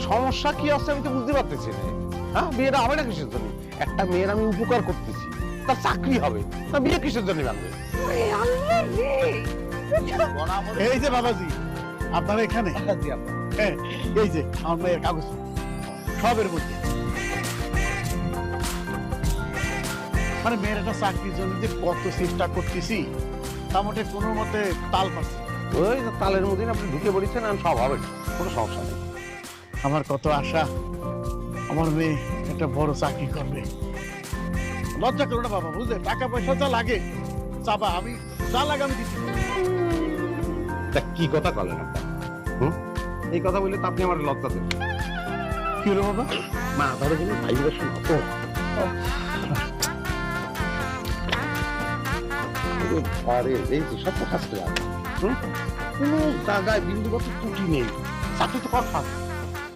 সমস্যা কি আছে আমি তো বুঝতে পারতেছি না। হ্যাঁ, বিয়েটা হবে না কিসের জন্য? একটা মেয়ের আমি উপকার করতেছি, তার চাকরি হবে, তা বিয়ে কিসের জন্য ভাঙবে? এই যে বাবাজি, আপনারা এখানে? হ্যাঁ, এই যে আমার মেয়ের কাগজ সবের মধ্যে। মানে মেয়ের একটা চাকরির জন্য যে কত চেষ্টা করতেছি, তা মোটে কোনো মতে তাল পাচ্ছে। ওই যে তালের মধ্যে আপনি ঢুকে পড়েছেন, আর সব হবে, কোনো সমস্যা নেই। আমার কত আশা আমার মেয়ে একটা বড় চাকরি করবে। লজ্জা করো না বাবা, বুঝলে? টাকা পয়সা যা লাগে চাবা, আমি যা লাগে আমি দিচ্ছি। তা কি কথা বলেন আপনার? এই কথা বললে তো আপনি আমার লজ্জা দেবেন। কি হলো বাবা? মা ধরো কিন্তু ভাইব্রেশন হতো। আরে এই যে সব কাজটা লাগে, কোনো জায়গায় বিন্দুগত ত্রুটি নেই, চাকরি তো কনফার্ম।